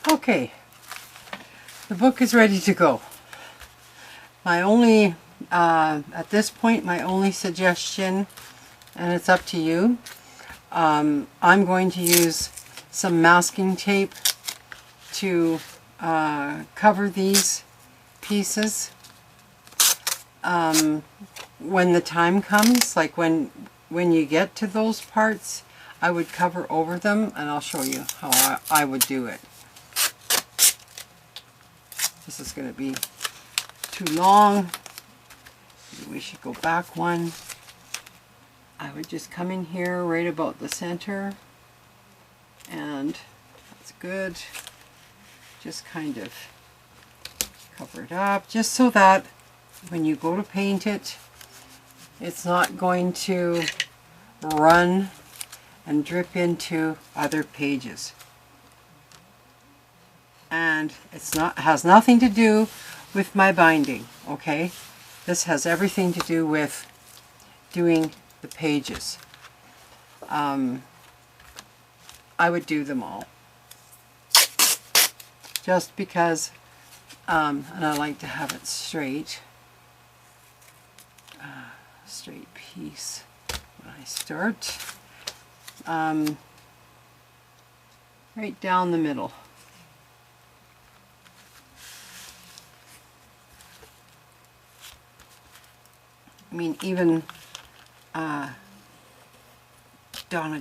Okay, the book is ready to go. My only, at this point, my only suggestion, and it's up to you, I'm going to use some masking tape to cover these pieces. When the time comes, like when you get to those parts, I would cover over them, and I'll show you how I would do it. This is going to be too long. We should go back one. I would just come in here right about the center, and that's good. Just kind of cover it up, just so that when you go to paint it, it's not going to run and drip into other pages. And has nothing to do with my binding, okay? This has everything to do with doing the pages. I would do them all. Just because, and I like to have it straight. Straight piece when I start. Right down the middle. I mean, even Donna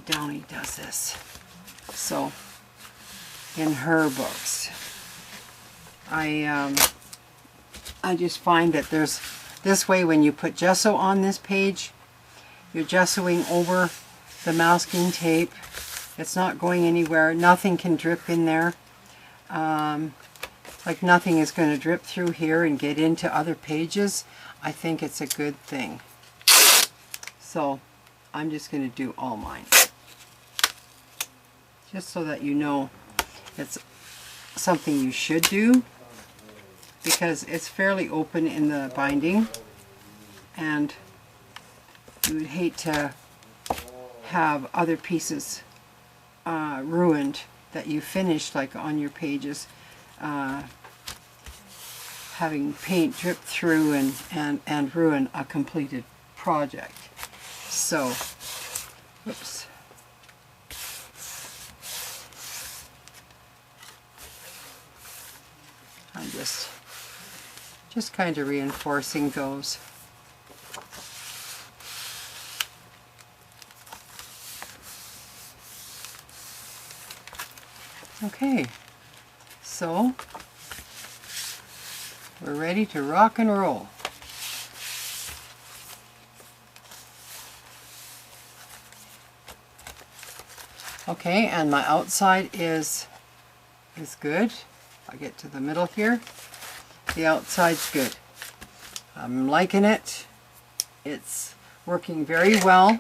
Downey does this. So, in her books, I just find that there's this way when you put gesso on this page, you're gessoing over the masking tape. It's not going anywhere. Nothing can drip in there. Like nothing is going to drip through here and get into other pages. I think it's a good thing. So I'm just going to do all mine. Just so that you know it's something you should do, because it's fairly open in the binding, and you would hate to have other pieces ruined that you finished, like on your pages, having paint drip through and ruin a completed project. So, oops. I'm just kind of reinforcing those. Okay, so we're ready to rock and roll. Okay, and my outside is good. I'll get to the middle here. The outside's good. I'm liking it. It's working very well.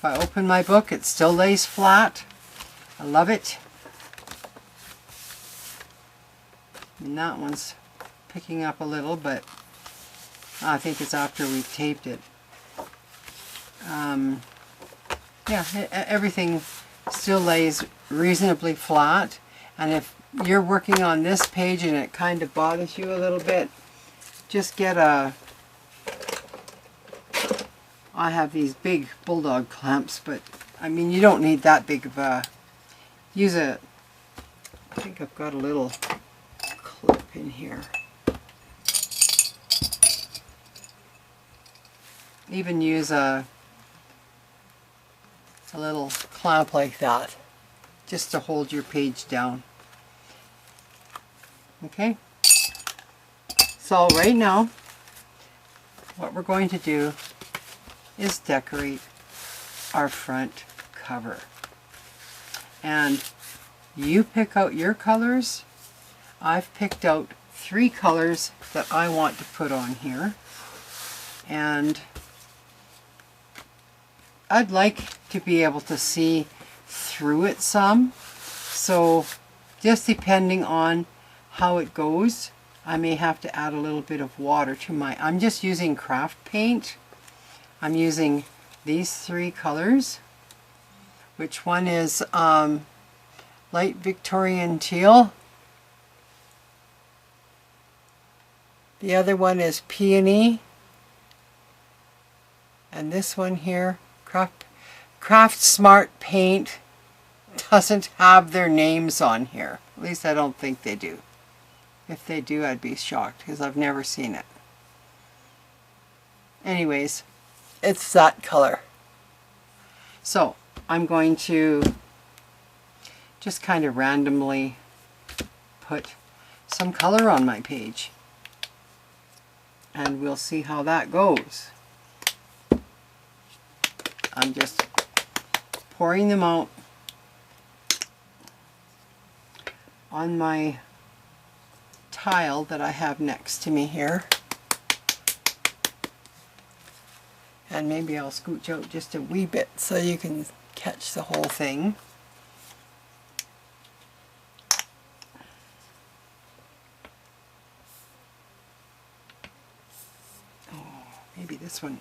If I open my book, it still lays flat. I love it. And that one's picking up a little, but I think it's after we've taped it. Yeah, everything still lays reasonably flat, and if you're working on this page and it kind of bothers you a little bit, just get a, I have these big bulldog clamps, but I mean you don't need that big of a, use a, I think I've got a little clip in here. Even use a little clamp like that, just to hold your page down. Okay, so right now what we're going to do is decorate our front cover, and you pick out your colors. I've picked out 3 colors that I want to put on here, and I'd like to be able to see through it some, so just depending on how it goes, I may have to add a little bit of water to my, I'm just using craft paint. I'm using these 3 colors, which one is light Victorian teal. The other one is peony. And this one here, Craft Smart Paint, doesn't have their names on here. At least I don't think they do. If they do, I'd be shocked because I've never seen it. Anyways, it's that color. So I'm going to just kind of randomly put some color on my page. And we'll see how that goes. I'm just pouring them out on my tile that I have next to me here. And maybe I'll scooch out just a wee bit so you can catch the whole thing. Oh, maybe this one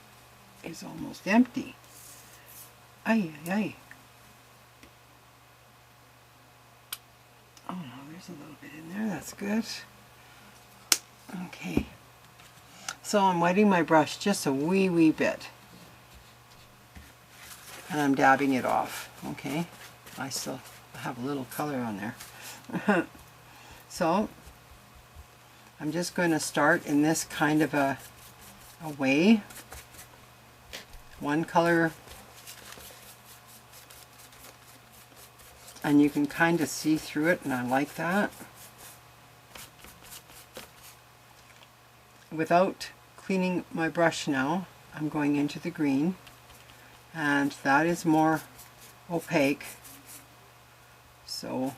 is almost empty. Ay, ay, ay. Oh no, there's a little bit in there, that's good. Okay, so I'm wetting my brush just a wee bit. And I'm dabbing it off, okay? I still have a little color on there. So, I'm just going to start in this kind of a way. One color, and you can kind of see through it, and I like that. Without cleaning my brush now, I'm going into the green, and that is more opaque. So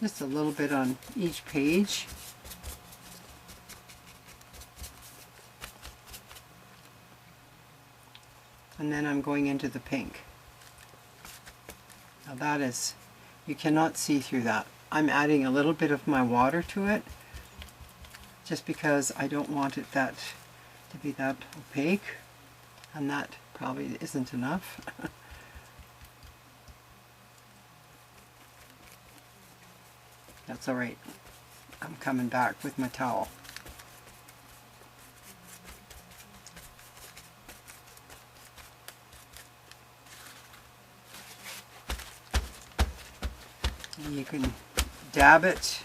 just a little bit on each page. And then I'm going into the pink. Now that is, you cannot see through that. I'm adding a little bit of my water to it, just because I don't want it to be that opaque, and that probably isn't enough. That's alright. I'm coming back with my towel. You can dab it.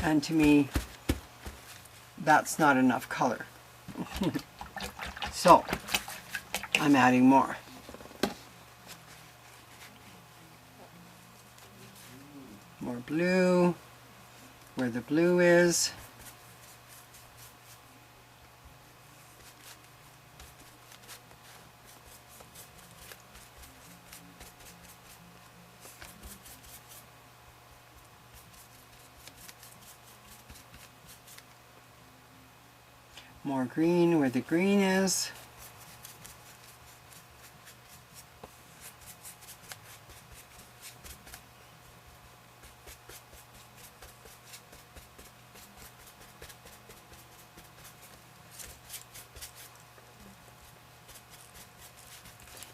And to me, that's not enough color. So, I'm adding more. More blue, where the blue is. More green where the green is.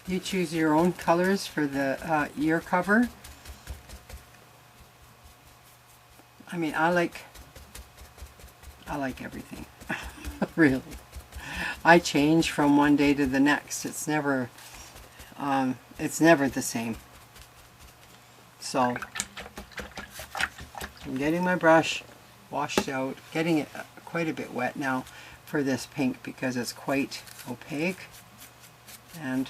You choose your own colors for the ear cover. I mean, I like everything. Really. I change from one day to the next. It's never the same. So I'm getting my brush washed out, getting it quite a bit wet now for this pink because it's quite opaque, and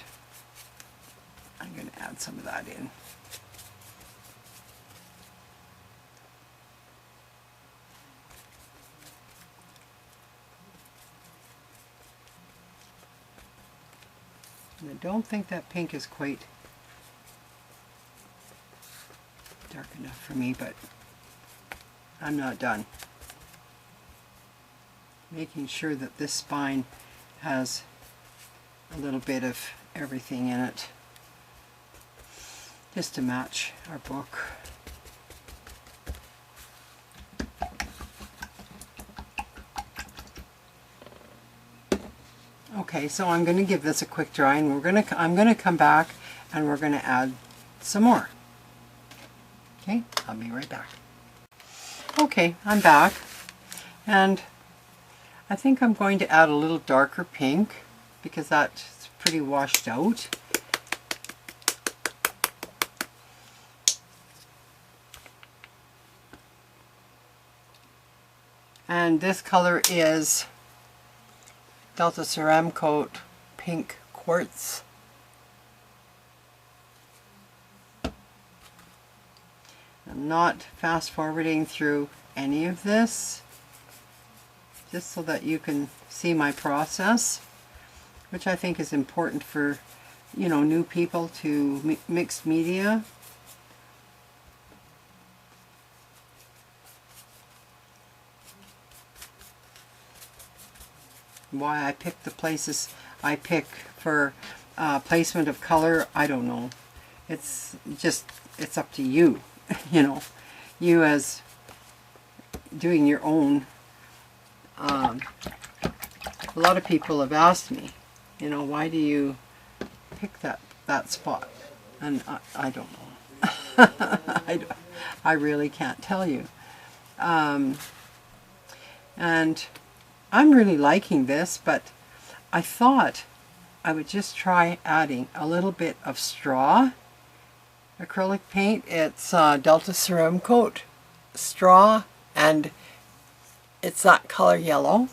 I'm going to add some of that in. And I don't think that pink is quite dark enough for me, but I'm not done. Making sure that this spine has a little bit of everything in it, just to match our book. Okay, so I'm going to give this a quick dry, and I'm going to come back and we're going to add some more. Okay, I'll be right back. Okay, I'm back, and I think I'm going to add a little darker pink because that's pretty washed out. And this color is Delta Ceramcoat Pink Quartz. I'm not fast forwarding through any of this, just so that you can see my process, which I think is important for, you know, new people to mixed media. Why I pick the places I pick for placement of color, I don't know. It's up to you. You know, you as doing your own. A lot of people have asked me, you know, why do you pick that spot? And I don't know. I really can't tell you. And I'm really liking this, but I thought I would just try adding a little bit of straw acrylic paint. It's Delta Ceramcoat straw, and it's that color yellow.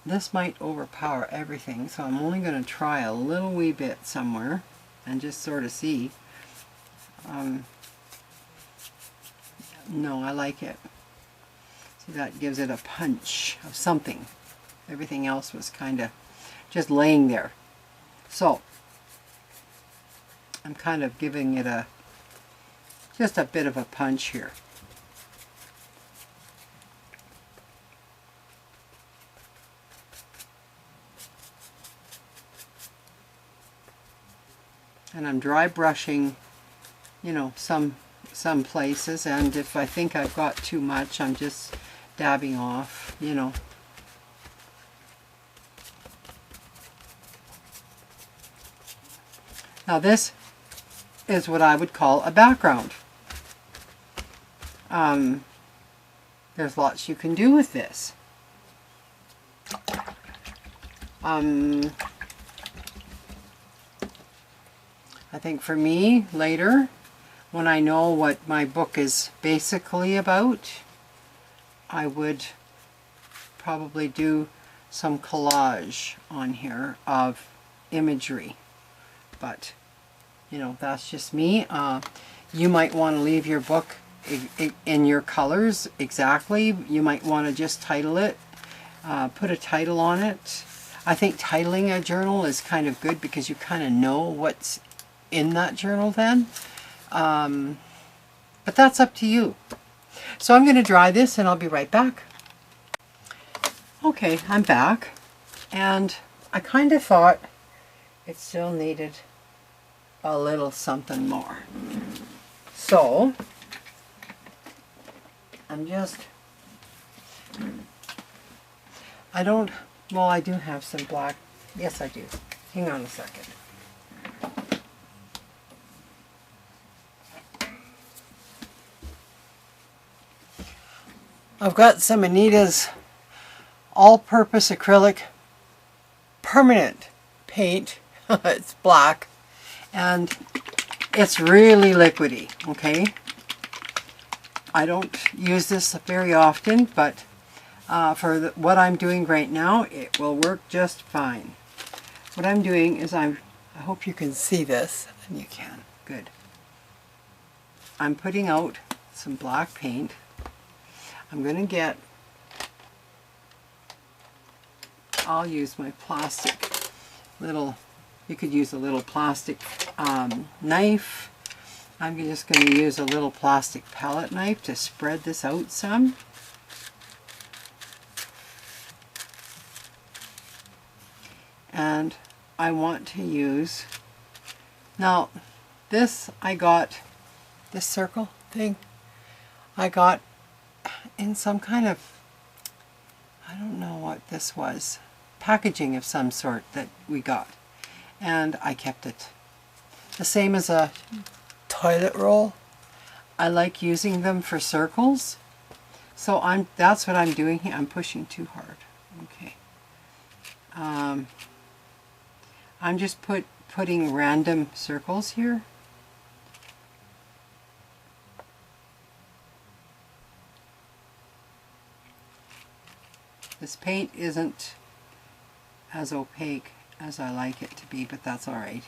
This might overpower everything, so I'm only going to try a little wee bit somewhere and just sort of see. No, I like it. See, that gives it a punch of something. Everything else was kind of just laying there. So I'm kind of giving it just a bit of a punch here. And I'm dry brushing, you know, some places, and if I think I've got too much, I'm just dabbing off, you know. Now this is what I would call a background. There's lots you can do with this. I think for me, later, when I know what my book is basically about, I would probably do some collage on here of imagery. But, you know, that's just me. You might want to leave your book in your colors exactly. You might want to just title it, put a title on it. I think titling a journal is kind of good because you kind of know what's in that journal then. But that's up to you. So I'm going to dry this and I'll be right back. Okay, I'm back, and I kind of thought it still needed a little something more. So I'm just, I do have some black. Yes, I do. Hang on a second. I've got some Anita's all-purpose acrylic permanent paint. It's black, and it's really liquidy, okay? I don't use this very often, but for what I'm doing right now, it will work just fine. What I'm doing is I hope you can see this, and you can. Good. I'm putting out some black paint. I'm going to get, I'll use my plastic little, you could use a little plastic knife. I'm just going to use a little plastic palette knife to spread this out some. And I want to use, now this I got, this circle thing, I got in some kind of, I don't know what this was, packaging of some sort that we got, and I kept it. The same as a toilet roll. I like using them for circles, so that's what I'm doing here. I'm pushing too hard. Okay. I'm just putting random circles here. This paint isn't as opaque as I like it to be, but that's all right.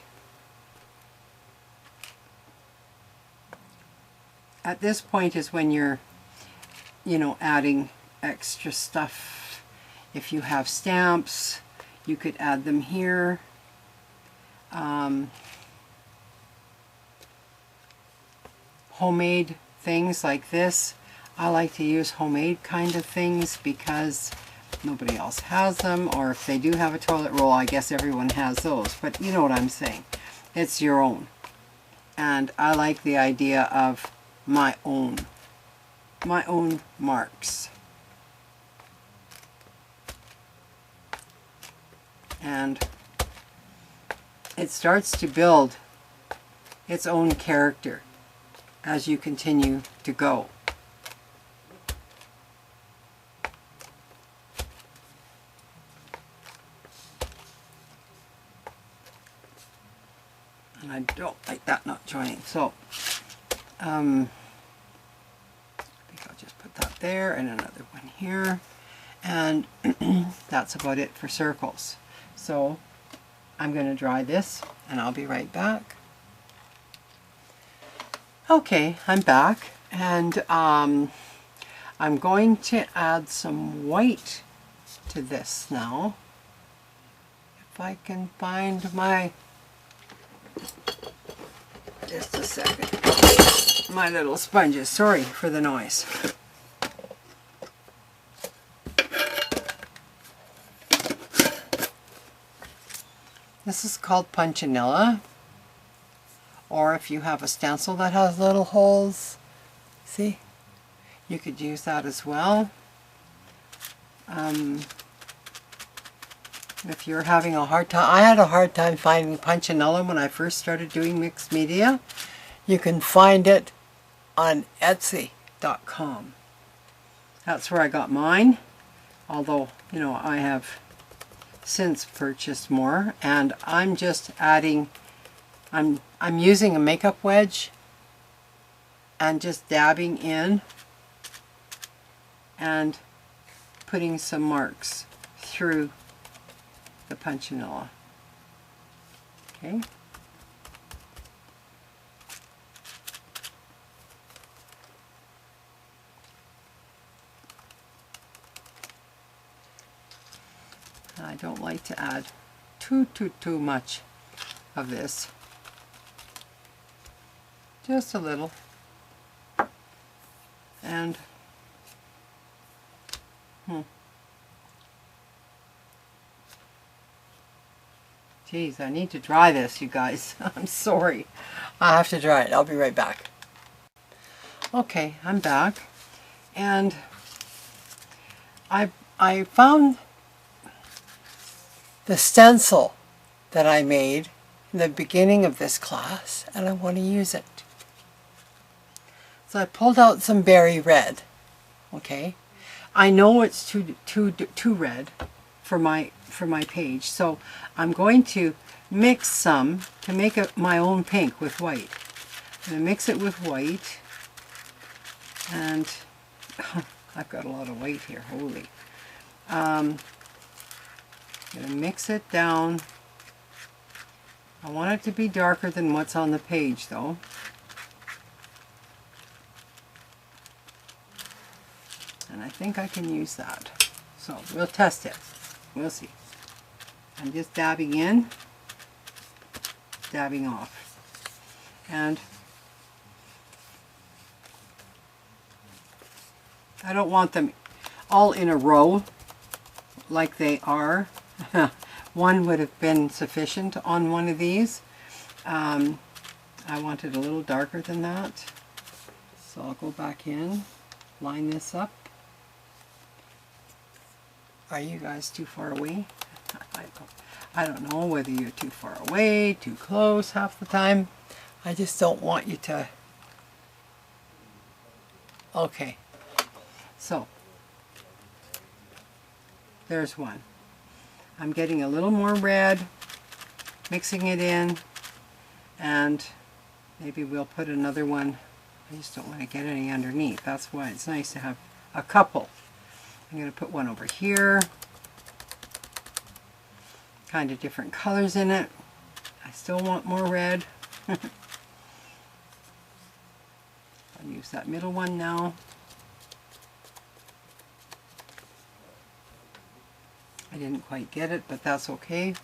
At this point is when you're, adding extra stuff. If you have stamps, you could add them here. Homemade things like this. I like to use homemade kind of things because nobody else has them, or if they do have a toilet roll, I guess everyone has those, but you know what I'm saying. It's your own. And I like the idea of my own marks. And it starts to build its own character as you continue to go. And I don't like that not joining, so I think I'll just put that there and another one here, and that's about it for circles. So I'm going to dry this and I'll be right back. Okay, I'm back, and I'm going to add some white to this now. If I can find my, just a second, my little sponges. Sorry for the noise. This is called Punchinella, or if you have a stencil that has little holes, see, you could use that as well. If you're having a hard time, I had a hard time finding Punchinella when I first started doing mixed media. You can find it on Etsy.com. That's where I got mine, although, I have since purchased more, and I'm just adding, I'm using a makeup wedge and just dabbing in and putting some marks through the Punchinella. Okay. I don't like to add too much of this. Just a little. And geez, I need to dry this, you guys. I'm sorry. I have to dry it. I'll be right back. Okay, I'm back. And I found the stencil that I made in the beginning of this class, and I want to use it. So I pulled out some berry red. Okay, I know it's too red for my page, so I'm going to mix some to make my own pink with white. I'm going to mix it with white, and I've got a lot of white here. Holy. I'm going to mix it down. I want it to be darker than what's on the page, though. And I think I can use that. So we'll test it. We'll see. I'm just dabbing in, dabbing off. And I don't want them all in a row like they are. One would have been sufficient on one of these. I want it a little darker than that. So I'll go back in, line this up. Are you guys too far away? I don't know whether you're too far away, too close half the time. I just don't want you to... Okay, so there's one. I'm getting a little more red, mixing it in, and maybe we'll put another one. I just don't want to get any underneath. That's why it's nice to have a couple. I'm going to put one over here. Kind of different colors in it. I still want more red. I'll use that middle one now. I didn't quite get it, but that's okay.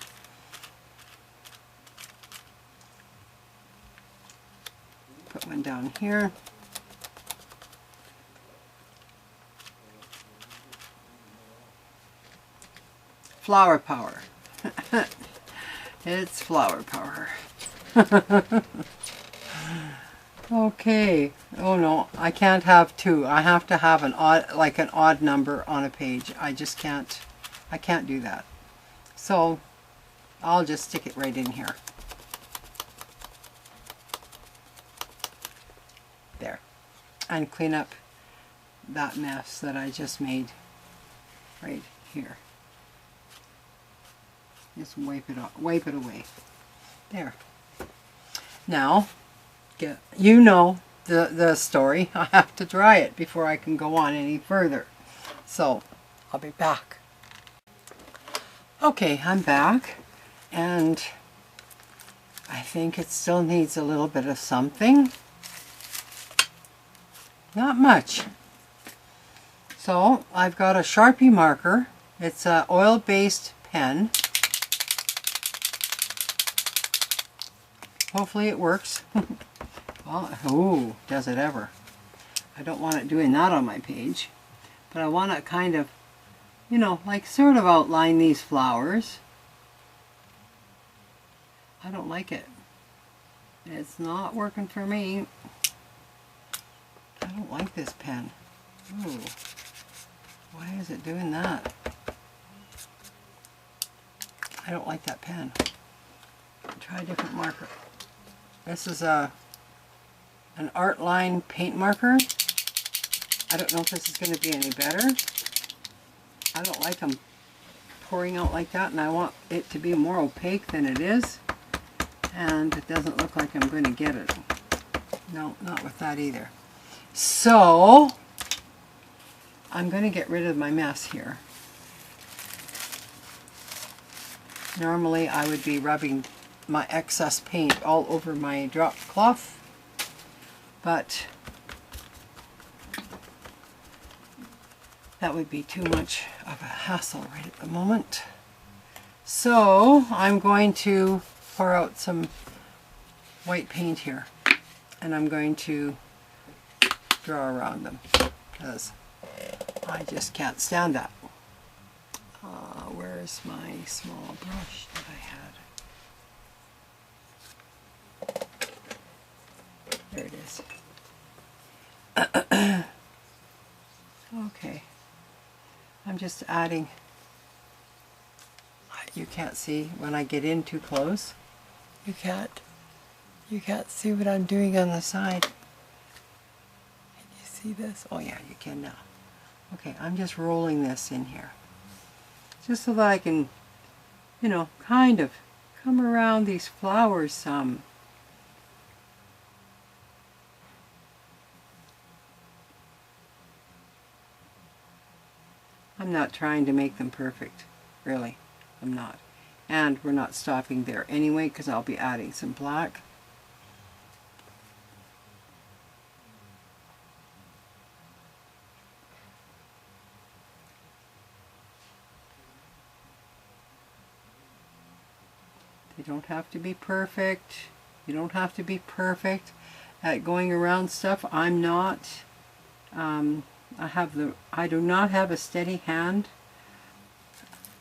Put one down here. Flower power. It's flower power. Okay. Oh no, I can't have two. I have to have an odd number on a page. I just can't. I can't do that. So I'll just stick it right in here. There. And clean up that mess that I just made right here. Just wipe it away. There. Now, you know the story. I have to dry it before I can go on any further. So, I'll be back. Okay, I'm back, and I think it still needs a little bit of something. Not much. So, I've got a Sharpie marker. It's an oil-based pen. Hopefully it works. Well, ooh, does it ever. I don't want it doing that on my page, but I want to kind of, you know, like sort of outline these flowers. I don't like it. It's not working for me. I don't like this pen. Ooh, why is it doing that? I don't like that pen. Try a different marker. This is an art line paint marker. I don't know if this is going to be any better. I don't like them pouring out like that, and I want it to be more opaque than it is. And it doesn't look like I'm going to get it. No, not with that either. So, I'm going to get rid of my mess here. Normally I would be rubbing my excess paint all over my drop cloth, but that would be too much of a hassle right at the moment. So I'm going to pour out some white paint here, and I'm going to draw around them because I just can't stand that. Where's my small brush that I had? There it is. Okay. I'm just adding. You can't see when I get in too close. You can't see what I'm doing on the side. Can you see this? Oh yeah, you can now. Okay, I'm just rolling this in here. Just so that I can, you know, kind of come around these flowers some. I'm not trying to make them perfect, really. I'm not. And we're not stopping there anyway, because I'll be adding some black. They don't have to be perfect. You don't have to be perfect at going around stuff. I'm not. I do not have a steady hand.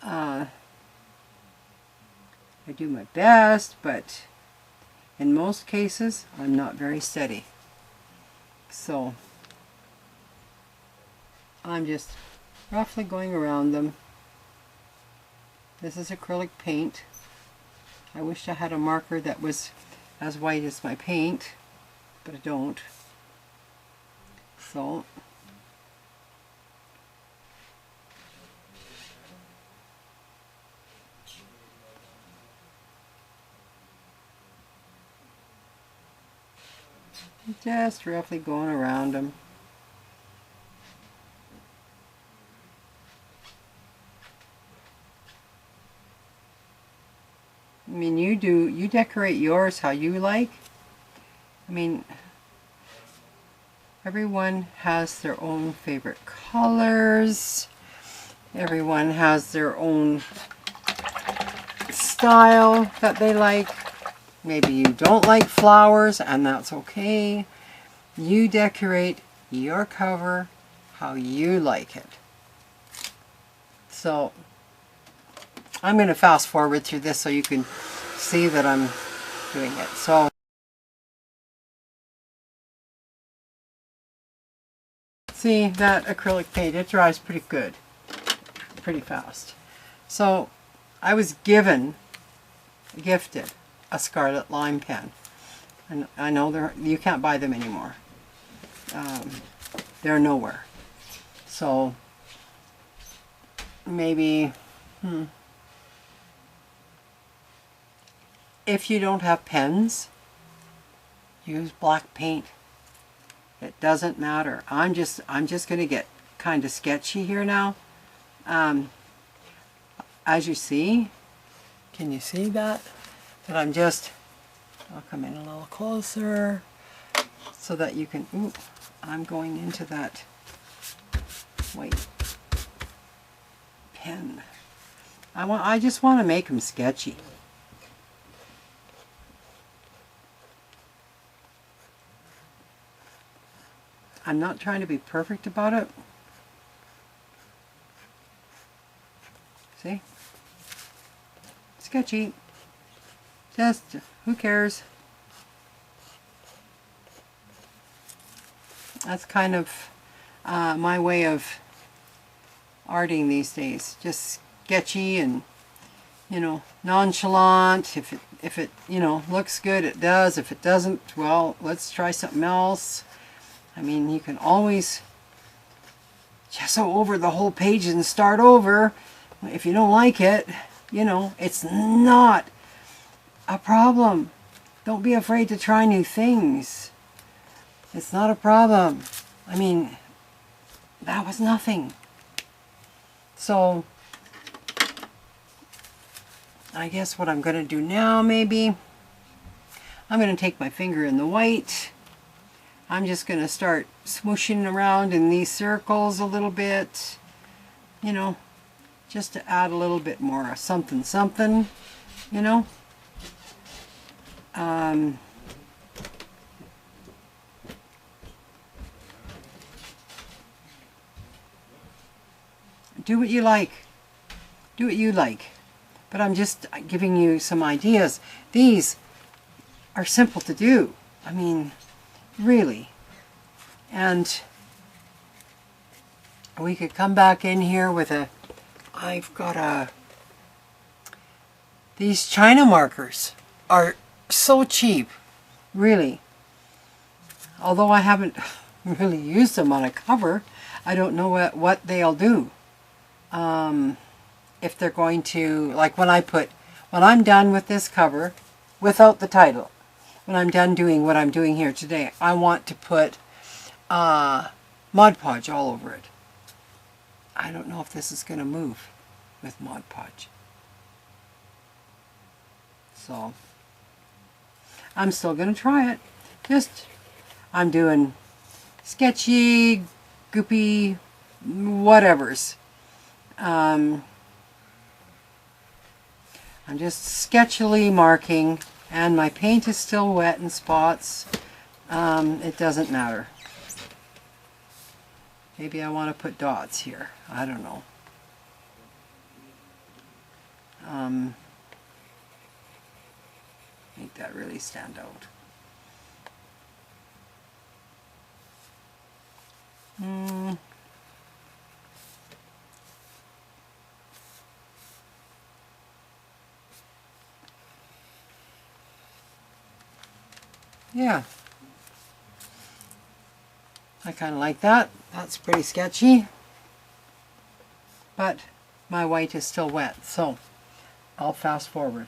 I do my best, but in most cases, I'm not very steady. So, I'm just roughly going around them. This is acrylic paint. I wish I had a marker that was as white as my paint, but I don't. So just roughly going around them. I mean, you decorate yours how you like. I mean, everyone has their own favorite colors. Everyone has their own style that they like. Maybe you don't like flowers, and that's okay. You decorate your cover how you like it. So I'm going to fast forward through this so you can see that I'm doing it. So see that acrylic paint, it dries pretty good, pretty fast. So I was gifted a scarlet lime pen, and I know you can't buy them anymore. They're nowhere. So maybe if you don't have pens, use black paint. It doesn't matter. I'm just going to get kind of sketchy here now. As you see, can you see that? That I'll come in a little closer so that you can, ooh, I'm going into that white pen. I just want to make them sketchy. I'm not trying to be perfect about it. See? Sketchy. Just, who cares? That's kind of my way of arting these days. Just sketchy and, you know, nonchalant. If it you know, looks good, it does. If it doesn't, well, let's try something else. I mean, you can always just go over the whole page and start over. If you don't like it, you know, it's not a problem. Don't be afraid to try new things. It's not a problem. I mean, that was nothing. So, I guess what I'm going to do now, maybe, I'm going to take my finger in the white. I'm just going to start smooshing around in these circles a little bit, you know, just to add a little bit more something, something, you know. Do what you like. Do what you like. But I'm just giving you some ideas. These are simple to do. I mean, really. And we could come back in here with these China markers are so cheap, really. Although I haven't really used them on a cover, I don't know what they'll do. If they're going to, like when I'm done with this cover, without the title, when I'm done doing what I'm doing here today, I want to put Mod Podge all over it. I don't know if this is going to move with Mod Podge. So, I'm still going to try it. I'm doing sketchy, goopy, whatevers. I'm just sketchily marking, and my paint is still wet in spots. It doesn't matter. Maybe I want to put dots here. I don't know. Make that really stand out. yeah, I kind of like that. That's pretty sketchy, but my white is still wet, so I'll fast forward.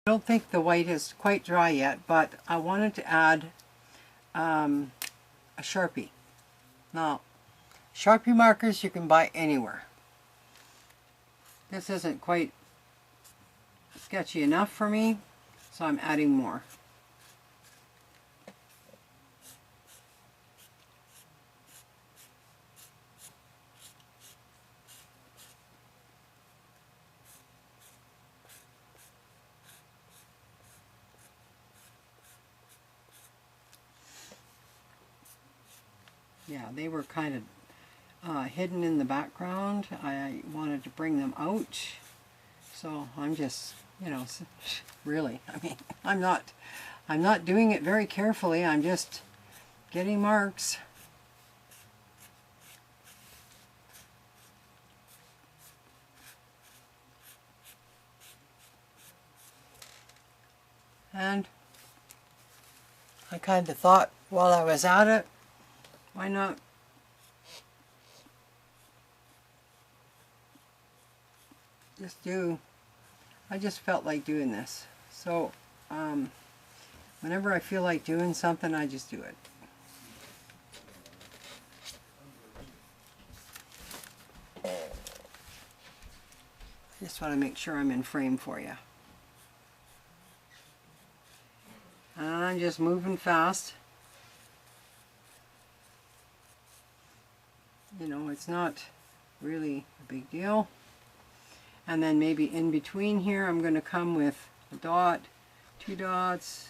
I don't think the white is quite dry yet, but I wanted to add a Sharpie. Now, Sharpie markers you can buy anywhere. This isn't quite sketchy enough for me, so I'm adding more. Yeah, they were kind of hidden in the background. I wanted to bring them out, so I'm just, you know, really, I mean, I'm not doing it very carefully. I'm just getting marks. And I kind of thought while I was at it, why not just do, I just felt like doing this. So whenever I feel like doing something, I just do it. I just want to make sure I'm in frame for you. And I'm just moving fast. You know, it's not really a big deal. And then maybe in between here, I'm going to come with a dot, 2 dots,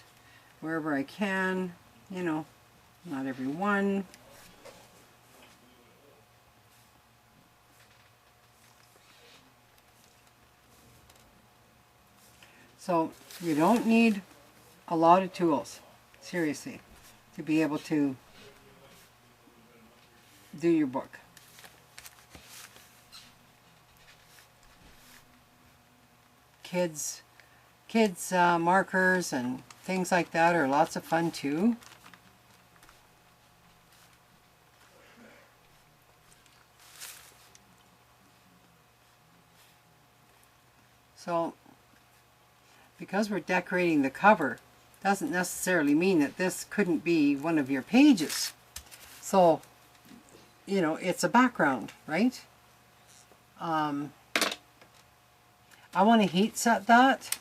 wherever I can. You know, not every one. So you don't need a lot of tools, seriously, to be able to do your book. Kids markers and things like that are lots of fun too. So because we're decorating the cover doesn't necessarily mean that this couldn't be one of your pages. So, you know, it's a background, right? I want to heat set that.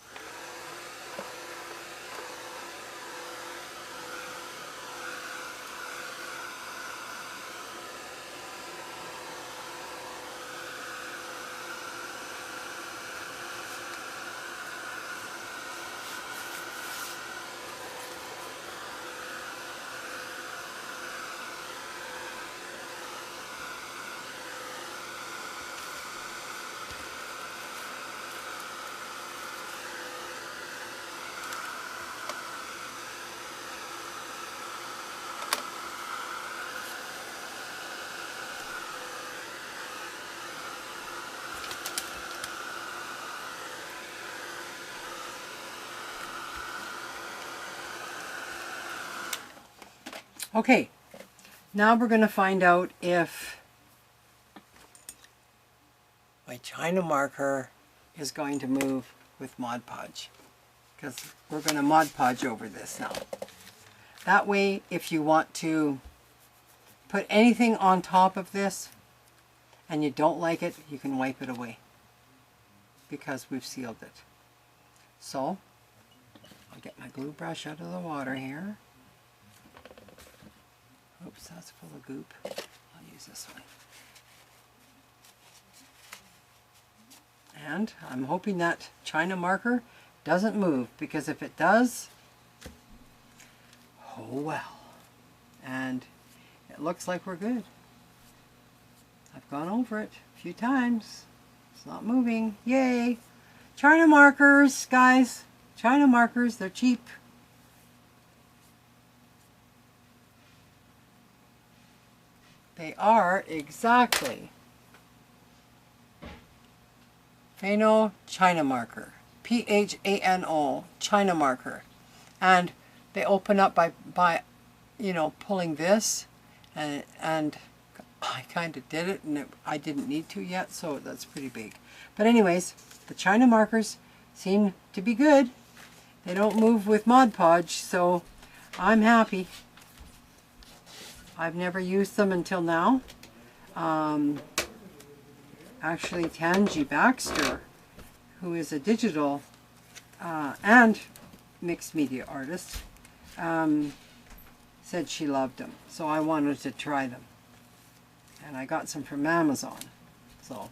Okay, now we're going to find out if my China marker is going to move with Mod Podge, because we're going to Mod Podge over this now. That way, if you want to put anything on top of this and you don't like it, you can wipe it away because we've sealed it. So, I'll get my glue brush out of the water here. Oops, that's full of goop. I'll use this one. And I'm hoping that China marker doesn't move, because if it does, oh well. And it looks like we're good. I've gone over it a few times. It's not moving. Yay! China markers, guys. China markers, they're cheap. They are exactly Phano China marker. P-H-A-N-O, China marker. And they open up by you know, pulling this, and I kind of did it, and I didn't need to yet, so that's pretty big. But anyways, the China markers seem to be good. They don't move with Mod Podge, so I'm happy. I've never used them until now. Actually, Tangi Baxter, who is a digital and mixed media artist, said she loved them. So I wanted to try them. And I got some from Amazon. So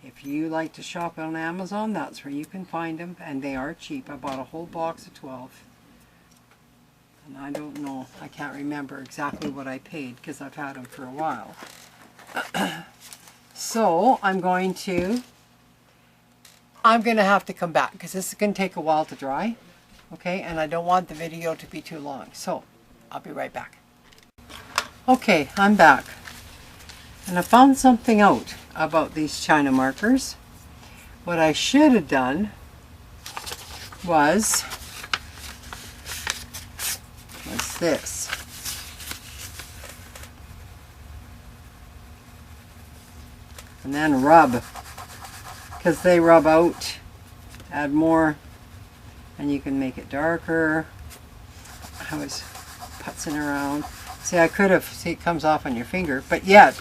if you like to shop on Amazon, that's where you can find them. And they are cheap. I bought a whole box of 12. And I don't know, I can't remember exactly what I paid because I've had them for a while. So I'm going to have to come back because this is going to take a while to dry. Okay, and I don't want the video to be too long. So I'll be right back. Okay, I'm back. And I found something out about these China markers. What I should have done was this. And then rub, because they rub out. Add more, and you can make it darker. I was putzing around. See, I could have, see, it comes off on your finger, but yet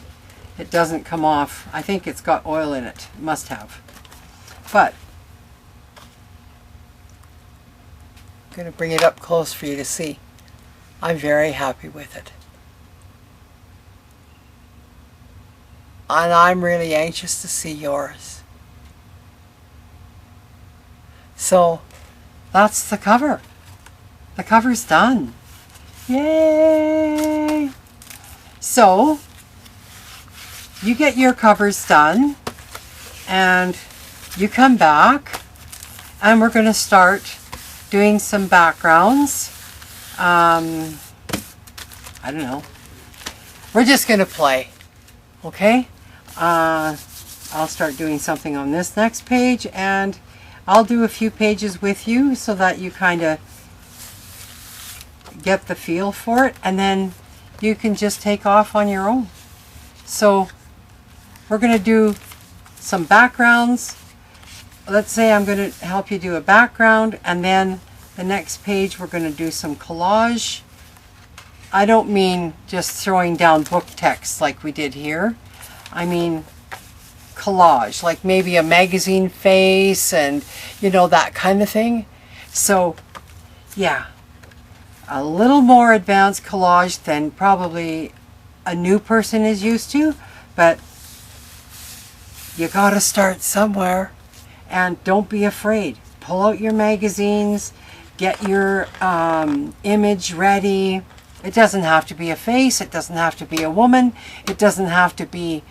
it doesn't come off. I think it's got oil in it. It must have. But I'm going to bring it up close for you to see. I'm very happy with it. And I'm really anxious to see yours. So that's the cover. The cover's done. Yay! So you get your covers done and you come back and we're going to start doing some backgrounds. I don't know. We're just going to play. Okay? I'll start doing something on this next page, and I'll do a few pages with you so that you kind of get the feel for it, and then you can just take off on your own. So we're going to do some backgrounds. Let's say I'm going to help you do a background, and then the next page we're going to do some collage. I don't mean just throwing down book text like we did here. I mean collage, like maybe a magazine face and, you know, that kind of thing. So, yeah, a little more advanced collage than probably a new person is used to, but you gotta start somewhere, and don't be afraid. Pull out your magazines, get your image ready. It doesn't have to be a face, it doesn't have to be a woman, it doesn't have to be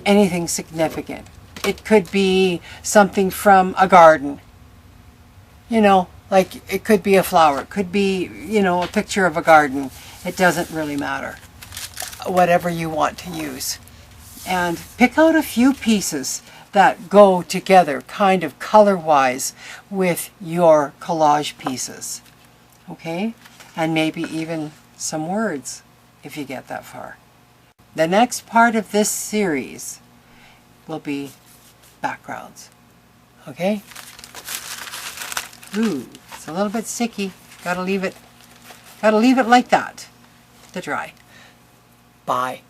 anything significant. It could be something from a garden. You know, like it could be a flower, it could be, you know, a picture of a garden. It doesn't really matter. Whatever you want to use. And pick out a few pieces that go together kind of color-wise with your collage pieces. Okay? And maybe even some words if you get that far. The next part of this series will be backgrounds. Okay? Ooh, it's a little bit sticky. Gotta leave it like that to dry. Bye.